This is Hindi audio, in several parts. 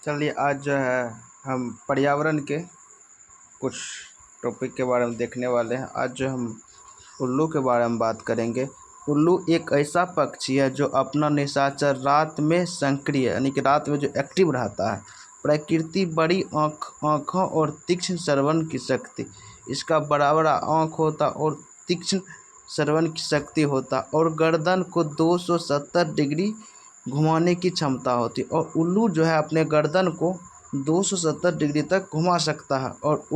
चलिए आज जो है हम पर्यावरण के कुछ टॉपिक के बारे में देखने वाले हैं। आज जो हम उल्लू के बारे में बात करेंगे। उल्लू एक ऐसा पक्षी है जो अपना निशाचर रात में सक्रिय यानी कि रात में जो एक्टिव रहता है। प्रकृति बड़ी आँखों और तीक्ष्ण श्रवण की शक्ति, इसका बड़ा बड़ा आँख होता और तीक्ष्ण श्रवण की शक्ति होता और गर्दन को 270 डिग्री घुमाने की क्षमता होती है। और उल्लू जो है अपने गर्दन को 270 डिग्री तक घुमा सकता है। और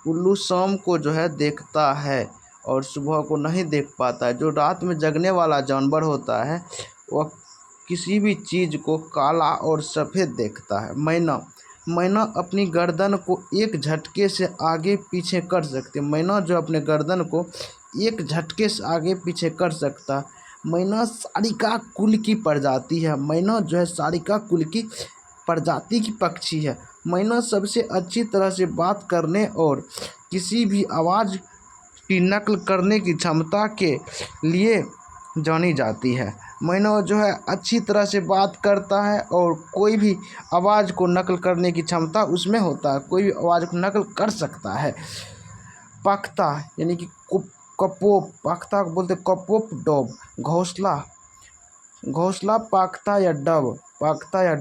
उल्लू शाम को जो है देखता है और सुबह को नहीं देख पाता है। जो रात में जगने वाला जानवर होता है वह किसी भी चीज़ को काला और सफ़ेद देखता है। मैना अपनी गर्दन को एक झटके से आगे पीछे कर सकती है। मैना जो अपने गर्दन को एक झटके से आगे पीछे कर सकता है। मैना सारिका कुल की प्रजाति है। मैना जो है सारिका कुल की प्रजाति की पक्षी है। मैना सबसे अच्छी तरह से बात करने और किसी भी आवाज़ की नकल करने की क्षमता के लिए जानी जाती है। मैना जो है अच्छी तरह से बात करता है और कोई भी आवाज़ को नकल करने की क्षमता उसमें होता है। कोई भी आवाज़ को नकल कर सकता है। पख्ता यानी कि कपोप, पख्ता को बोलते कपोप डब। घोंसला पाख्ता या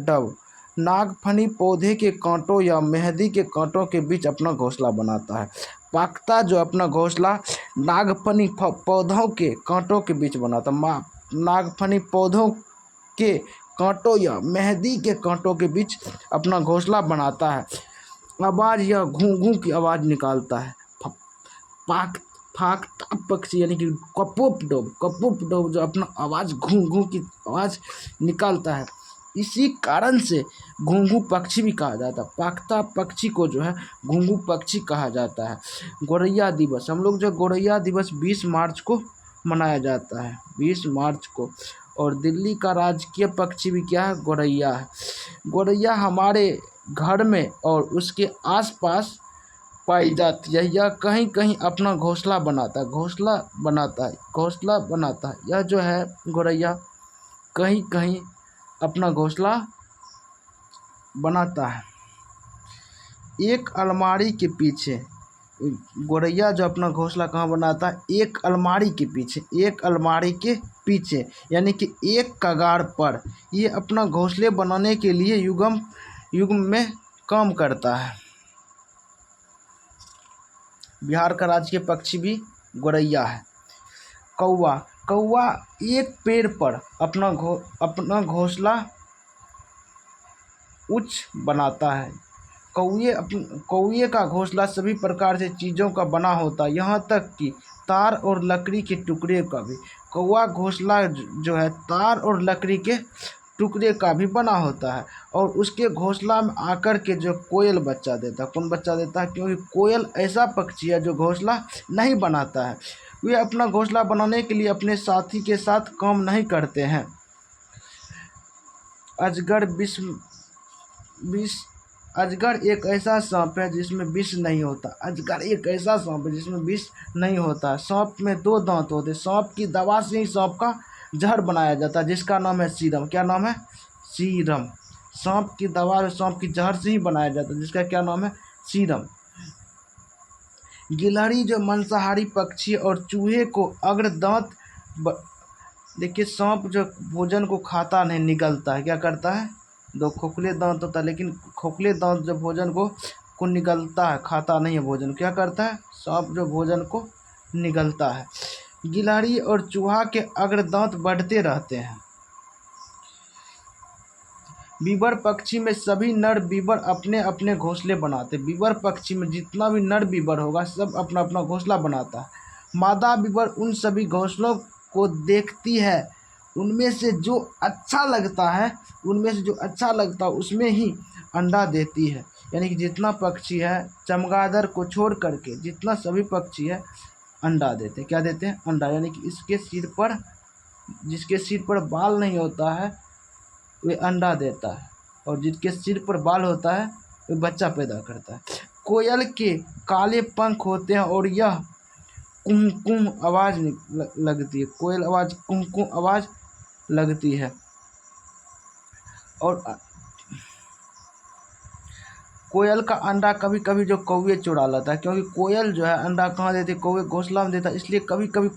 डब नागफनी पौधे के कांटों या मेहंदी के कांटों के बीच अपना घोंसला बनाता है। पख्ता जो अपना घोंसला नागफनी पौधों के कांटों के बीच बनाता है। नागफनी पौधों के कांटों या मेहंदी के कांटों के बीच अपना घोंसला बनाता है। आवाज़ या घूं घूं की आवाज़ निकालता है। फाख्ता पक्षी यानी कि कपोप डोब जो अपना आवाज़ घूं घूं की आवाज़ निकालता है। इसी कारण से घुंघू पक्षी भी कहा जाता है। फाख्ता पक्षी को जो है घुंघू पक्षी कहा जाता है। गौरैया दिवस, हम लोग जो गौरैया दिवस 20 मार्च को मनाया जाता है, 20 मार्च को। और दिल्ली का राजकीय पक्षी भी क्या है? गौरैया है। गौरैया हमारे घर में और उसके आसपास पाई जाती है। यह कहीं कहीं अपना घोंसला बनाता है। यह जो है गौरैया कहीं कहीं अपना घोंसला बनाता है। एक अलमारी के पीछे गौरैया जो अपना घोंसला कहाँ बनाता है? एक अलमारी के पीछे यानी कि एक कगार पर ये अपना घोंसले बनाने के लिए युग्म में काम करता है। बिहार का राजकीय पक्षी भी गौरैया है। कौवा एक पेड़ पर अपना घोंसला उच्च बनाता है। कौवे का घोंसला सभी प्रकार से चीज़ों का बना होता है, यहाँ तक कि तार और लकड़ी के टुकड़े का भी। कौवा घोंसला जो है तार और लकड़ी के टुकड़े का भी बना होता है। और उसके घोंसला में आकर के जो कोयल बच्चा देता है। कौन बच्चा देता है? क्योंकि कोयल ऐसा पक्षी है जो घोंसला नहीं बनाता है। वे अपना घोंसला बनाने के लिए अपने साथी के साथ काम नहीं करते हैं। अजगर एक ऐसा सांप है जिसमें विष नहीं होता। सांप में 2 दांत होते हैं। सांप की दवा से ही सांप का जहर बनाया जाता है, जिसका नाम है सीरम। क्या नाम है? सीरम। सांप की दवा सांप की जहर से ही बनाया जाता है, जिसका क्या नाम है? सीरम। गिलहरी जो मांसाहारी पक्षी और चूहे को अग्रदांत देखिए, सांप जो भोजन को खाता नहीं, निगलता है। क्या करता है? 2 खोखले दांत होता है, लेकिन खोखले दांत जो भोजन को निगलता है, खाता नहीं है भोजन। क्या करता है? सांप जो भोजन को निगलता है। गिलहरी और चूहा के अग्रदांत बढ़ते रहते हैं। बीबर पक्षी में सभी नर बीबर अपने अपने घोंसले बनाते हैं। बीबर पक्षी में जितना भी नर बीबर होगा सब अपना अपना घोंसला बनाता है। मादा बीबर उन सभी घोंसलों को देखती है, उनमें से जो अच्छा लगता है उसमें ही अंडा देती है। यानी कि जितना पक्षी है, चमगादड़ को छोड़ करके जितना सभी पक्षी है अंडा देते हैं। क्या देते हैं? अंडा। यानी कि जिसके सिर पर बाल नहीं होता है वे अंडा देता है, और जिसके सिर पर बाल होता है वे बच्चा पैदा करता है। कोयल के काले पंख होते हैं और यह कुम कुम आवाज़ लगती है। कोयल आवाज़ कुम कुम आवाज़ लगती है। और कोयल का अंडा कभी कभी जो कौवे चुरा लेता है, क्योंकि कोयल जो है अंडा कहाँ देती है, कौवे घोंसला में देता है, इसलिए कभी कभी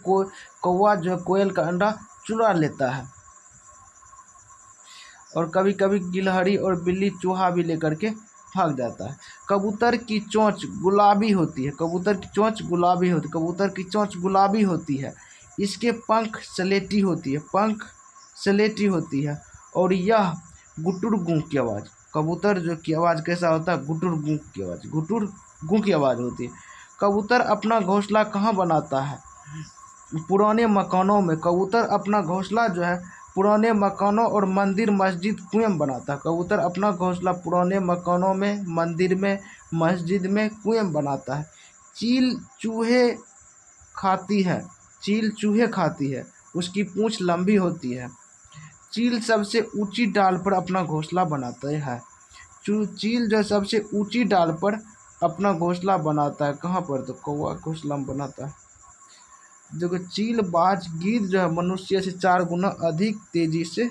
कौवा जो है कोयल का अंडा चुरा लेता है। और कभी कभी गिलहरी और बिल्ली चूहा भी लेकर के भाग जाता है। कबूतर की चोंच गुलाबी होती है, कबूतर की चोंच गुलाबी होती है, कबूतर की चोंच गुलाबी होती है। इसके पंख स्लेटी होती है, पंख स्लेटी होती है। और यह गुटुर गूं की आवाज़, कबूतर जो की आवाज़ कैसा होता है, गुटुर गूं की आवाज़, गुटुर गूं की आवाज़ होती है। कबूतर अपना घोंसला कहाँ बनाता है, पुराने मकानों में। कबूतर अपना घोंसला जो है पुराने मकानों और मंदिर मस्जिद कुएं बनाता है। कबूतर अपना घोंसला पुराने मकानों में, मंदिर में, मस्जिद में, कुएं बनाता है। चील चूहे खाती है, चील चूहे खाती है, उसकी पूंछ लंबी होती है। चील सबसे ऊंची डाल पर अपना घोंसला बनाता है। चील जो सबसे ऊंची डाल पर अपना घोंसला बनाता है, कहाँ पर, तो कौवा घोंसला बनाता है। देखो चीलबाज गिद्ध जो है मनुष्य से 4 गुना अधिक तेजी से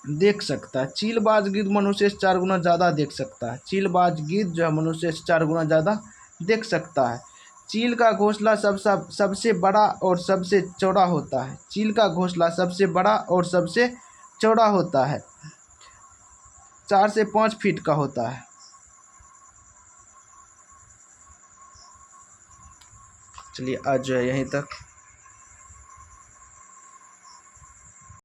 देख सकता है। चीलबाज गिद्ध मनुष्य से 4 गुना ज़्यादा देख सकता है। चीलबाज गिद्ध जो है मनुष्य से 4 गुना ज़्यादा देख सकता है। चील का घोंसला सबसे बड़ा और सबसे चौड़ा होता है। चील का घोंसला सबसे बड़ा और सबसे चौड़ा होता है, 4 से 5 फीट का होता है। चलिए आज जो है यहीं तक।